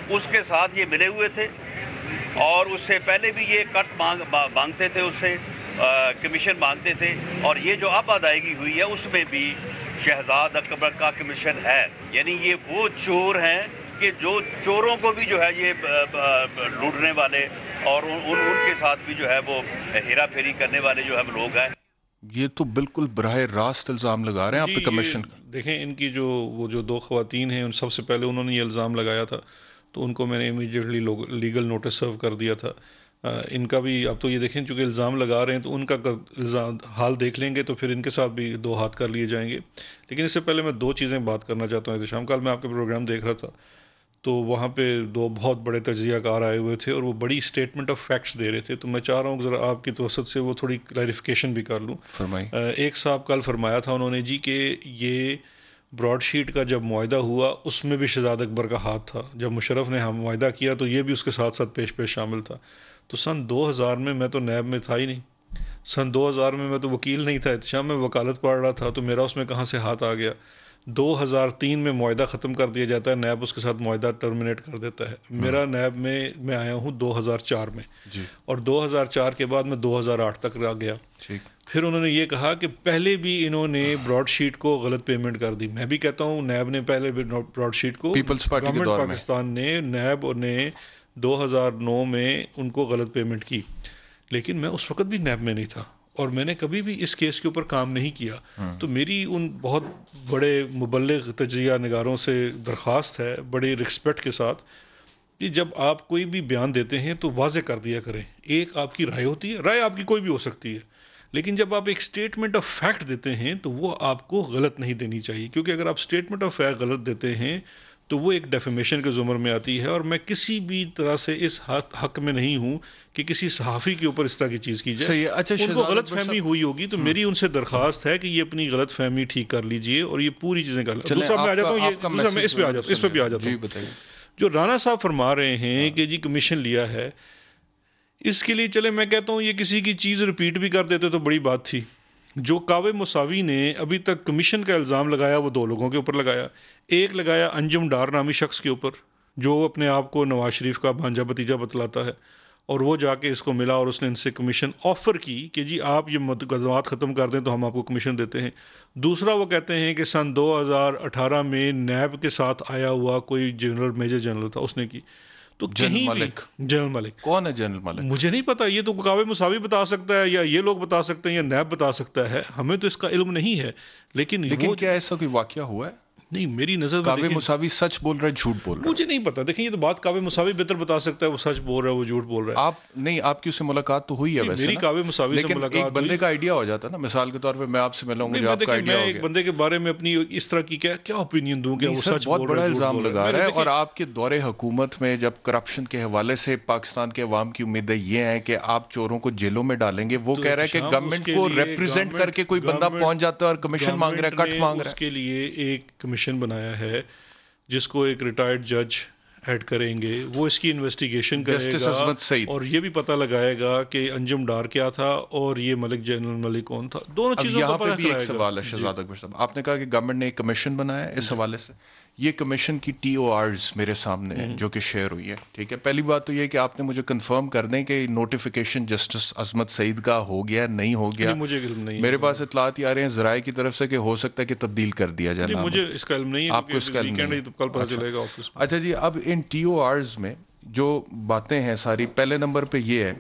اس کے ساتھ یہ ملے ہوئے تھے, اور اس سے پہلے بھی یہ کٹ مانگتے تھے, اس سے کمیشن مانگتے تھے, اور یہ جو اب ادائیگی ہوئی ہے اس میں بھی شہزاد اکبر کا کمیشن ہے. یعنی یہ وہ چور ہیں کہ جو چوروں کو بھی جو ہے یہ لوٹنے والے, اور ان کے ساتھ بھی جو ہے وہ ہیرا پھیری کرنے والے جو ہے لوگ ہیں. یہ تو بالکل براہ راست الزام لگا رہے ہیں آپ پہ کمیشن کا. دیکھیں ان کی وہ جو 2 خواتین ہیں, ان سب سے پہلے انہوں نے یہ الزام لگایا تھا, تو ان کو میں نے امیڈیٹلی لیگل نوٹس سرو کر دیا تھا. ان کا بھی اب تو یہ دیکھیں چونکہ الزام لگا رہے ہیں تو ان کا حال دیکھ لیں گے تو پھر ان کے ساتھ بھی دو ہاتھ کر لیے جائیں گے. لیکن اس سے پہلے میں دو چیزیں بات کرنا چاہتا ہوں. احتشام، کل میں آپ کے پروگرام دیکھ رہا تھا تو وہاں پہ دو بہت بڑے تجزیہ کار آئے ہوئے تھے اور وہ بڑی اسٹیٹمنٹ آف فیکٹس دے رہے تھے. تو میں چاہ رہا ہوں کہ ذرا آپ کی توسط سے وہ تھوڑی کلیریفیکیشن بھی کر لوں. ایک صاحب کل فرمایا تھا انہوں نے جی کہ یہ براڈ شیٹ کا جب معاہدہ ہوا اس میں بھی شہزاد اکبر کا ہاتھ تھا. جب مشرف نے معاہدہ کیا تو یہ بھی اس کے ساتھ ساتھ پیش شامل تھا. تو سن 2000 میں تو نیب میں تھا ہی نہیں. سن 2000 میں تو وکیل نہیں تھا. احتشام میں وکالت پڑھ رہا تھا تو میرا اس میں کہاں سے ہاتھ آ گیا. 2003 میں معاہدہ ختم کر دیا جاتا ہے, نیب اس کے ساتھ معاہدہ ٹرمینیٹ کر دیتا ہے. میرا نیب میں آیا ہوں 2004 میں جی. اور 2004 کے بعد میں 2008 تک رہ گیا. پھر انہوں نے یہ کہا کہ پہلے بھی انہوں نے براڈ شیٹ کو غلط پیمنٹ کر دی. میں بھی کہتا ہوں نیب نے پہلے بھی براڈ شیٹ کو, گورنمنٹ پاکستان نے نیب نے 2009 میں ان کو غلط پیمنٹ کی. لیکن میں اس وقت بھی نیب میں نہیں تھا اور میں نے کبھی بھی اس کیس کے اوپر کام نہیں کیا. تو میری ان بہت بڑے مبلغ تجزیہ نگاروں سے درخواست ہے بڑی رسپیکٹ کے ساتھ کہ جب آپ کوئی بھی بیان دیتے ہیں تو واضح کر دیا کریں. ایک آپ کی رائے ہوتی ہے, رائے آپ کی کوئی بھی ہو سکتی ہے, لیکن جب آپ ایک اسٹیٹمنٹ آف فیکٹ دیتے ہیں تو وہ آپ کو غلط نہیں دینی چاہیے, کیونکہ اگر آپ اسٹیٹمنٹ آف فیکٹ غلط دیتے ہیں تو وہ ایک ڈیفیمیشن کے زمر میں آتی ہے. اور میں کسی بھی طرح سے اس حق میں نہیں ہوں کہ کسی صحافی کے اوپر اس طرح کی چیز کی جائے. ان کو غلط فہمی ہوئی ہوگی تو میری ان سے درخواست ہے کہ یہ اپنی غلط فہمی ٹھیک کر لیجئے اور یہ پوری چیزیں کر لیں. دوسرا میں آ جاتا ہوں, میں اس پہ بھی آ جاتا ہوں. جو رانا صاحب فرما رہے ہیں کہ جی کمیشن لیا ہے, اس کے لیے چلے میں کہتا ہوں یہ کسی کی چیز ریپیٹ بھی کر دیتے تو بڑی بات تھی. جو کاوے مساوی نے ابھی تک کمیشن کا الزام لگایا وہ دو لوگوں کے اوپر لگایا. ایک لگایا انجم ڈار نامی شخص کے اوپر جو اپنے آپ کو نواز شریف کا بھانجا بتیجا بتلاتا ہے, اور وہ جا کے اس کو ملا اور اس نے ان سے کمیشن آفر کی کہ جی آپ یہ مقدمات ختم کر دیں تو ہم آپ کو کمیشن دیتے ہیں. دوسرا وہ کہتے ہیں کہ سن 2018 میں نیب کے ساتھ آیا ہوا کوئی جنرل میجر جنرل تھا, اس نے کی. تو جنرل ملک کون ہے؟ جنرل ملک مجھے نہیں پتا, یہ تو کاوے مساوی بتا سکتا ہے یا یہ لوگ بتا سکتے ہیں یا نیب بتا سکتا ہے, ہمیں تو اس کا علم نہیں ہے. لیکن کیا ایسا کوئی واقعہ ہوا ہے؟ نہیں, میری نظر میں کاوے مساوی سچ بول رہا ہے جھوٹ بول رہا ہے؟ مجھے نہیں پتا. دیکھیں یہ تو بات کاوے مساوی بہتر بتا سکتا ہے وہ سچ بول رہا ہے وہ جھوٹ بول رہا ہے. آپ نہیں, آپ کی اس سے ملاقات تو ہوئی ہے ویسے میری کاوے مساوی سے ملاقات, لیکن ایک بندے کا آئیڈیا ہو جاتا ہے نا, مثال کے طور پہ میں آپ سے ملوں گا, آپ کا آئیڈیا ہو گیا, ایک بندے کے بارے میں اپنی اس طرح کی کیا اوپینین دوں کہ وہ سچ بہت بڑا الزام لگا رہا ہے. اور آپ کے دور حکومت میں جب کرپشن کے حوالے سے پاکستان کے عوام کی امیدیں یہ ہیں کہ آپ چوروں کو جیلوں میں ڈالیں گے, وہ کہہ رہا ہے کہ گورنمنٹ کو ریپرزینٹ کر کے کوئی بندہ پہنچ جاتا ہے اور کمیشن مانگ رہا ہے, کٹ مانگ رہا ہے. اس کے لیے ایک کمیشن بنایا ہے جس کو ایک ریٹائرڈ جج ایڈ کریں گے, وہ اس کی انویسٹیگیشن کرے گا اور یہ بھی پتہ لگائے گا کہ انجم ڈار کیا تھا اور یہ ملک جنرل ملک کون تھا. دونوں چیزوں کا پتہ بھی ایک سوال ہے شہزاد اکبر صاحب, آپ نے کہا کہ گورنمنٹ نے ایک کمیشن بنایا ہے, اس حوالے سے یہ کمیشن کی TORs میرے سامنے ہیں جو کہ شیئر ہوئی ہے. ٹھیک ہے, پہلی بات تو یہ کہ آپ نے مجھے کنفرم کر دیں کہ نوٹیفیکیشن جسٹس عظمت سعید کا ہو گیا نہیں ہو گیا. مجھے علم نہیں, میرے پاس اطلاعات آ رہے ہیں ذرائع کی طرف سے کہ ہو سکتا ہے کہ تبدیل کر دیا جائے. مجھے اس کا علم نہیں ہے, آپ کو اس کا علم نہیں ہے, کل پتہ چلے گا آفس میں. اچھا جی, اب ان TORs میں جو باتیں ہیں ساری, پہلے نمبر پہ یہ ہے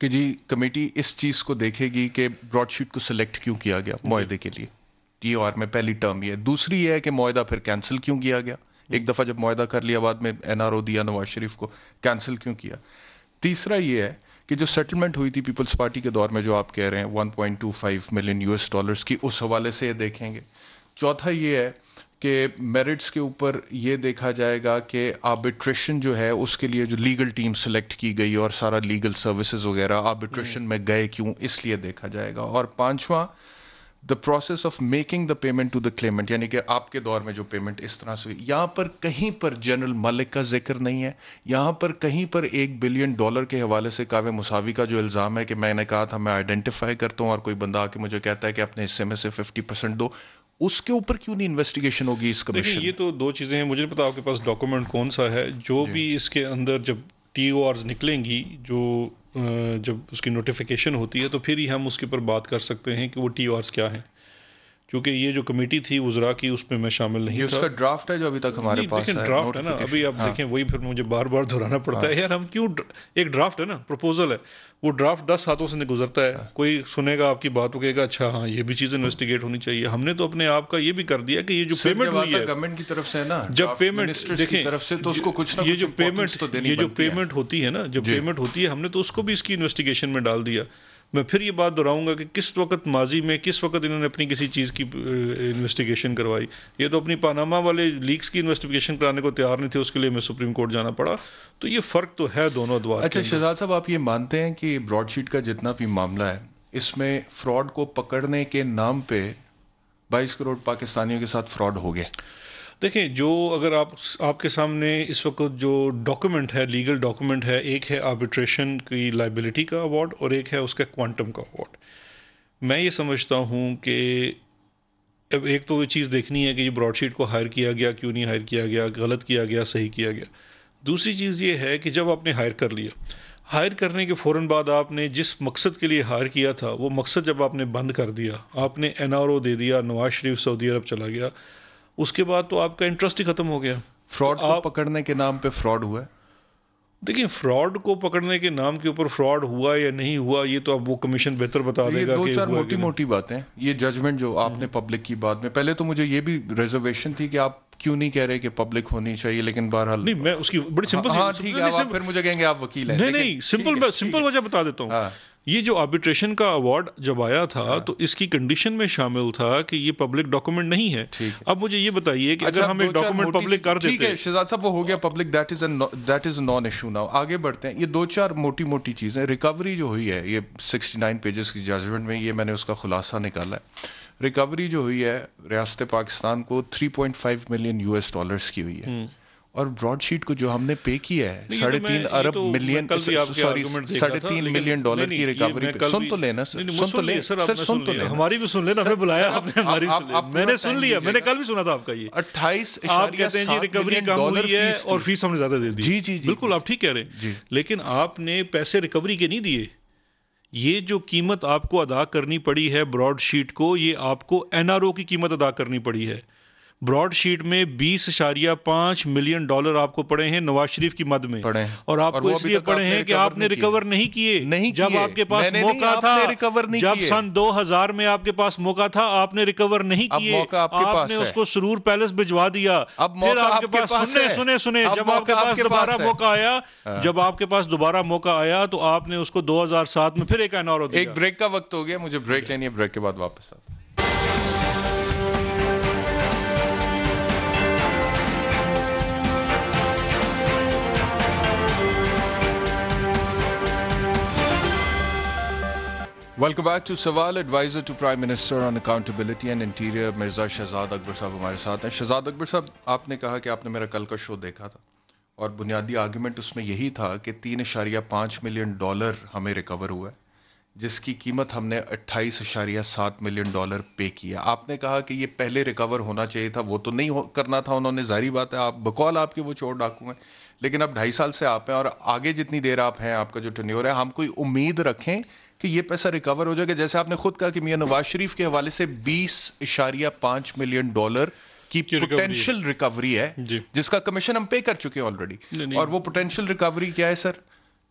کہ جی کمیٹی اس چیز کو دیکھے گی کہ براڈ شیٹ کو سلیکٹ کیوں کیا گیا معاہدے کے لیے. TOR میں پہلی ٹرم یہ ہے. دوسری یہ ہے کہ معاہدہ پھر کینسل کیوں کیا گیا, ایک دفعہ جب معاہدہ کر لیا بعد میں NRO دیا نواز شریف کو, کینسل کیوں کیا. تیسرا یہ ہے کہ جو سیٹلمنٹ ہوئی تھی پیپلز پارٹی کے دور میں جو آپ کہہ رہے ہیں $1.25 ملین کی, اس حوالے سے یہ دیکھیں گے. چوتھا یہ ہے کہ میرٹس کے اوپر یہ دیکھا جائے گا کہ آربیٹریشن جو ہے اس کے لیے جو لیگل ٹیم سلیکٹ کی گئی اور سارا لیگل سروسز وغیرہ آربیٹریشن میں گئے کیوں, اس لیے دیکھا جائے گا. اور پانچواں the process of making the payment to the claimant, یعنی کہ آپ کے دور میں جو پیمنٹ اس طرح سے ہوئی. یہاں پر کہیں پر جنرل ملک کا ذکر نہیں ہے, یہاں پر کہیں پر $1 بلین کے حوالے سے کاوے مساوی کا جو الزام ہے کہ میں نے کہا تھا میں آئیڈینٹیفائی کرتا ہوں اور کوئی بندہ آ کے مجھے کہتا ہے کہ اپنے حصے میں سے 50% دو, اس کے اوپر کیوں نہیں انویسٹیگیشن ہوگی اس کمیشن. یہ تو دو چیزیں ہیں, مجھے نہیں پتا آپ کے پاس ڈاکومنٹ کون سا ہے. جو بھی اس کے اندر جب TORs نکلیں گی, جو جب اس کی نوٹیفیکیشن ہوتی ہے تو پھر ہی ہم اس کے اوپر بات کر سکتے ہیں کہ وہ TORs کیا ہیں. چونکہ یہ جو کمیٹی تھی وزراء کی اس میں میں شامل نہیں یہ تھا. اس کا ڈرافٹ ہے جو ابھی تک ہمارے پاس ہے. ڈرافٹ ہے نا, ابھی آپ دیکھیں وہی پھر مجھے بار بار دہرانا پڑتا ہے یار, ہم کیوں, ایک ڈرافٹ ہے نا, پروپوزل ہے, وہ ڈرافٹ 10 ہاتھوں سے گزرتا ہے, کوئی سنے گا آپ کی بات کو کہے گا اچھا ہاں یہ بھی چیز انویسٹیگیٹ ہونی چاہیے. ہم نے تو اپنے آپ کا یہ بھی کر دیا کہ یہ جو پیمنٹ ہوئی ہے گورنمنٹ کی طرف سے نا, جب پیمنٹ دیکھیں طرف سے تو اس کو کچھ نہ یہ کچھ جو پیمنٹ ہوتی ہے نا, جب پیمنٹ ہوتی ہے ہم نے تو اس کو بھی اس کی انویسٹیگیشن میں ڈال دیا. میں پھر یہ بات دہراؤں گا کہ کس وقت ماضی میں کس وقت انہوں نے اپنی کسی چیز کی انویسٹیگیشن کروائی. یہ تو اپنی پاناما والے لیکس کی انویسٹیگیشن کرانے کو تیار نہیں تھے, اس کے لیے ہمیں سپریم کورٹ جانا پڑا. تو یہ فرق تو ہے دونوں ادوار. اچھا شہزاد صاحب, آپ یہ مانتے ہیں کہ براڈ شیٹ کا جتنا بھی معاملہ ہے اس میں فراڈ کو پکڑنے کے نام پہ 22 کروڑ پاکستانیوں کے ساتھ فراڈ ہو گیا؟ دیکھیں, جو اگر آپ کے سامنے اس وقت جو ڈاکومنٹ ہے, لیگل ڈاکومنٹ ہے, ایک ہے آربیٹریشن کی لائبلٹی کا ایوارڈ اور ایک ہے اس کا کوانٹم کا ایوارڈ. میں یہ سمجھتا ہوں کہ اب ایک تو یہ چیز دیکھنی ہے کہ یہ براڈ شیٹ کو ہائر کیا گیا, کیوں نہیں ہائر کیا گیا, غلط کیا گیا, صحیح کیا گیا. دوسری چیز یہ ہے کہ جب آپ نے ہائر کر لیا, ہائر کرنے کے فوراً بعد آپ نے جس مقصد کے لیے ہائر کیا تھا وہ مقصد جب آپ نے بند کر دیا, آپ نے NRO دے دیا, نواز شریف سعودی عرب چلا گیا, اس کے بعد تو آپ کا انٹرسٹ ہی ختم ہو گیا. فراڈ کو پکڑنے کے نام پہ فراڈ ہوا ہے. دیکھیں, فراڈ کو پکڑنے کے نام کے اوپر فراڈ ہوا یا نہیں ہوا یہ تو اب وہ کمیشن بہتر بتا دے گا. دو چار موٹی موٹی باتیں, یہ ججمنٹ جو آپ نے پبلک کی بات میں, پہلے تو مجھے یہ بھی ریزرویشن تھی کہ آپ کیوں نہیں کہہ رہے کہ پبلک ہونی چاہیے, لیکن بہرحال نہیں, میں اس کی بڑی سمپل, ہاں ٹھیک ہے, پھر مجھے کہیں گے آپ وکیل ہیں. نہیں, سمپل وجہ بتا دیتا ہوں. یہ جو آربیٹریشن کا ایوارڈ جب آیا تھا تو اس کی کنڈیشن میں شامل تھا کہ یہ پبلک ڈاکومنٹ نہیں ہے. اب مجھے یہ بتائیے کہ اگر ہم ایک ڈاکومنٹ پبلک کر دیتے. ٹھیک ہے شہزاد صاحب, وہ ہو گیا public, that is a naan issue now. آگے بڑھتے ہیں. یہ دو چار موٹی موٹی چیزیں, ریکوری جو ہوئی ہے, یہ 69 پیجز کی ججمنٹ میں یہ میں نے اس کا خلاصہ نکالا ہے. ریکوری جو ہوئی ہے ریاست پاکستان کو $3.5 ملین کی ہوئی ہے, اور براڈ شیٹ کو جو ہم نے پے کیا ہے $3.5 ارب ملین, سوری $3.5 ملین کی ریکوری. سن تو لینا سر, سن تو لینا. ہماری بھی سن لینا, ہمیں بلایا آپ نے, ہماری میں نے سن لیا, میں نے کل بھی سنا تھا آپ کا. یہ 28.7 ریکوری کم ہوئی ہے اور فیس ہم نے زیادہ دے دی. جی جی بالکل آپ ٹھیک کہہ رہے ہیں, لیکن آپ نے پیسے ریکوری کے نہیں دیے. یہ جو قیمت آپ کو ادا کرنی پڑی ہے براڈ شیٹ کو, یہ آپ کو NRO کی قیمت ادا کرنی پڑی ہے. براڈ شیٹ میں $20.5 ملین آپ کو پڑے ہیں نواز شریف کی مد میں, اور آپ کو اس لیے پڑے ہیں کہ آپ نے ریکور نہیں کیے. جب آپ کے پاس موقع تھا, جب سن 2000 میں آپ کے پاس موقع تھا, آپ نے ریکور نہیں کیے, آپ نے اس کو سرور پیلس بھجوا دیا. پھر آپ کے پاس سنے جب آپ کے پاس دوبارہ موقع آیا, جب آپ کے پاس دوبارہ موقع آیا تو آپ نے اس کو 2007 میں پھر ایک NRO دیا. ایک بریک کا وقت ہو گیا, مجھے بریک لینی ہے, بریک کے بعد واپس آتا. ویلکم بیک ٹو سوال. Adviser to prime minister on accountability and interior Mirza Shahzad Akbar sahab ہمارے ساتھ ہیں. شہزاد اکبر صاحب, آپ نے کہا کہ آپ نے میرا کل کا شو دیکھا تھا, اور بنیادی آرگومنٹ اس میں یہی تھا کہ $3.5 ملین ہمیں ریکور ہوا ہے, جس کی قیمت ہم نے $28.7 ملین پے کیا. آپ نے کہا کہ یہ پہلے ریکور ہونا چاہیے تھا, وہ تو نہیں کرنا تھا انہوں نے, ظاہری بات ہے, آپ بقول آپ کے وہ چور ڈاکو ہیں, لیکن اب 2.5 سال سے آپ ہیں, اور آگے جتنی دیر آپ ہیں, آپ کا جو ٹینیور ہے, ہم کوئی امید رکھیں کہ یہ پیسہ ریکور ہو جائے گا؟ جیسے آپ نے خود کہا کہ میاں نواز شریف کے حوالے سے $20.5 ملین کی پوٹینشیل ریکوری ہے, جس کا کمیشن ہم پے کر چکے ہیں آلریڈی. اور وہ پوٹینشیل ریکوری کیا ہے sir?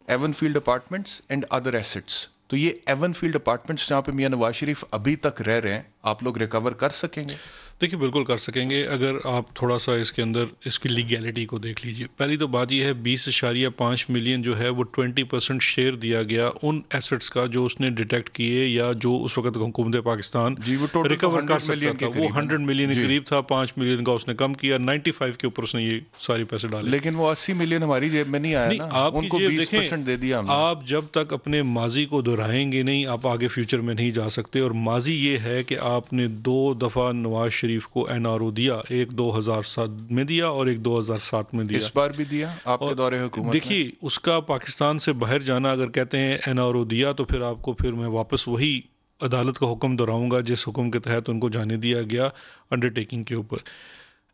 Avenfield apartments and other assets. تو یہ ایون فیلڈ اپارٹمنٹس جہاں پہ میاں نواز شریف ابھی تک رہ رہے ہیں, آپ لوگ ریکور کر سکیں گے؟ دیکھیے بالکل کر سکیں گے, اگر آپ تھوڑا سا اس کے اندر اس کی لیگیلٹی کو دیکھ لیجئے. پہلی تو بات یہ ہے 20.5 ملین جو ہے وہ 20% شیئر دیا گیا ان ایسٹس کا جو اس نے ڈیٹیکٹ کیے یا جو اس وقت حکومت پاکستان ریکور کر سکتا تھا. وہ 100 ملین کے قریب تھا, 5 ملین کا اس نے کم کیا, 95 کے اوپر اس نے یہ سارے پیسے ڈالے. لیکن وہ 80 ملین ہماری جیب میں نہیں آیا نا, آپ ان کو 20% دے دیا. آپ جب تک اپنے ماضی کو دہرائیں گے نہیں, آپ آگے فیوچر میں نہیں جا سکتے. اور ماضی یہ ہے کہ آپ نے 2 دفعہ نواز شریف کو NRO دیا, ایک 2007 میں دیا اور ایک 2007 میں دیا. اس بار بھی دیا آپ کے دور حکومت. دیکھیے اس کا پاکستان سے باہر جانا, اگر کہتے ہیں NRO دیا, تو پھر آپ کو پھر میں واپس وہی عدالت کا حکم دہراؤں گا جس حکم کے تحت ان کو جانے دیا گیا انڈرٹیکنگ کے اوپر.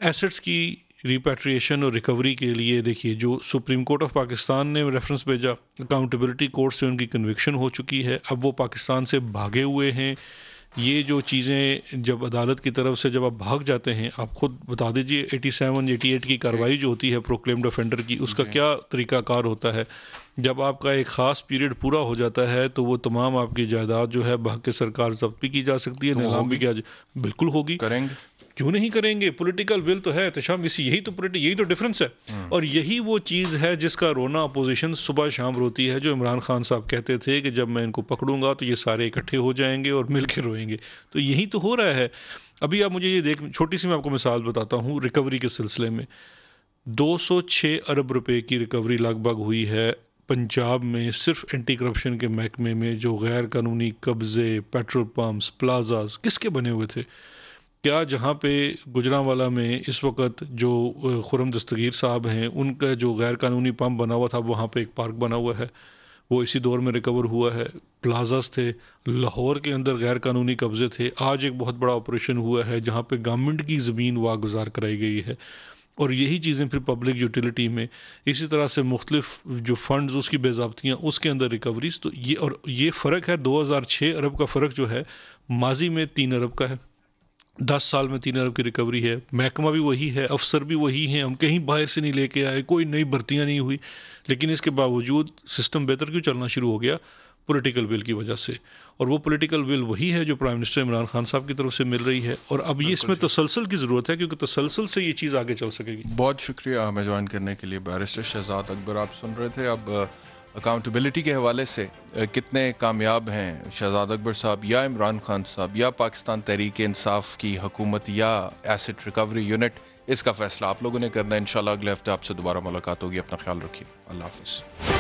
ایسٹس کی ریپیٹریشن اور ریکوری کے لیے دیکھیے جو سپریم کورٹ آف پاکستان نے ریفرنس بھیجا, اکاؤنٹیبلٹی کورٹ سے ان کی کنوکشن ہو چکی ہے, اب وہ پاکستان سے بھاگے ہوئے ہیں. یہ جو چیزیں جب عدالت کی طرف سے جب آپ بھاگ جاتے ہیں، آپ خود بتا دیجئے 87-88 کی کارروائی جو ہوتی ہے پروکلیمڈ آفینڈر کی، اس کا کیا طریقہ کار ہوتا ہے؟ جب آپ کا ایک خاص پیریڈ پورا ہو جاتا ہے تو وہ تمام آپ کی جائیداد جو ہے بھاگ کے سرکار ضبط بھی کی جا سکتی ہے، نیلام بھی کیا بالکل ہوگی، کریں گے، کیوں نہیں کریں گے؟ پولیٹیکل ول تو ہے احتشام، یہی تو ڈفرینس ہے، اور یہی وہ چیز ہے جس کا رونا اپوزیشن صبح شام روتی ہے، جو عمران خان صاحب کہتے تھے کہ جب میں ان کو پکڑوں گا تو یہ سارے اکٹھے ہو جائیں گے اور مل کے روئیں گے، تو یہی تو ہو رہا ہے۔ ابھی آپ مجھے یہ چھوٹی سی میں آپ کو مثال بتاتا ہوں ریکوری کے سلسلے میں، 206 ارب روپے کی ریکوری لگ بھگ ہوئی ہے پنجاب میں صرف اینٹی کرپشن کے محکمے میں، جو غیر قانونی قبضے، پیٹرول پمپس، پلازاز کس کے بنے ہوئے تھے؟ کیا جہاں پہ گجرانوالہ میں اس وقت جو خرم دستگیر صاحب ہیں ان کا جو غیر قانونی پمپ بنا ہوا تھا، وہاں پہ ایک پارک بنا ہوا ہے، وہ اسی دور میں ریکور ہوا ہے۔ پلازاز تھے، لاہور کے اندر غیر قانونی قبضے تھے، آج ایک بہت بڑا آپریشن ہوا ہے جہاں پہ گورنمنٹ کی زمین واگزار کرائی گئی ہے، اور یہی چیزیں پھر پبلک یوٹیلیٹی میں اسی طرح سے مختلف جو فنڈز اس کی بے ضابطیاں اس کے اندر ریکوریز، تو یہ فرق ہے 2006 ارب کا فرق جو ہے ماضی میں 3 ارب کا ہے، 10 سال میں 3 ارب کی ریکوری ہے، محکمہ بھی وہی ہے، افسر بھی وہی ہیں، ہم کہیں باہر سے نہیں لے کے آئے، کوئی نئی بھرتیاں نہیں ہوئی، لیکن اس کے باوجود سسٹم بہتر کیوں چلنا شروع ہو گیا؟ پولیٹیکل ول کی وجہ سے، اور وہ پولیٹیکل ول وہی ہے جو پرائم منسٹر عمران خان صاحب کی طرف سے مل رہی ہے، اور اب یہ اس میں تسلسل کی ضرورت ہے، کیونکہ تسلسل سے یہ چیز آگے چل سکے گی۔ بہت شکریہ ہمیں جوائن کرنے کے لیے بیرسٹر شہزاد اکبر، آپ سن رہے تھے۔ اب اکاؤنٹیبلٹی کے حوالے سے کتنے کامیاب ہیں شہزاد اکبر صاحب یا عمران خان صاحب یا پاکستان تحریک انصاف کی حکومت یا ایسٹ ریکوری یونٹ، اس کا فیصلہ آپ لوگوں نے کرنا ہے۔ انشاءاللہ اگلے ہفتے آپ سے دوبارہ ملاقات ہوگی، اپنا خیال رکھیے، اللہ حافظ۔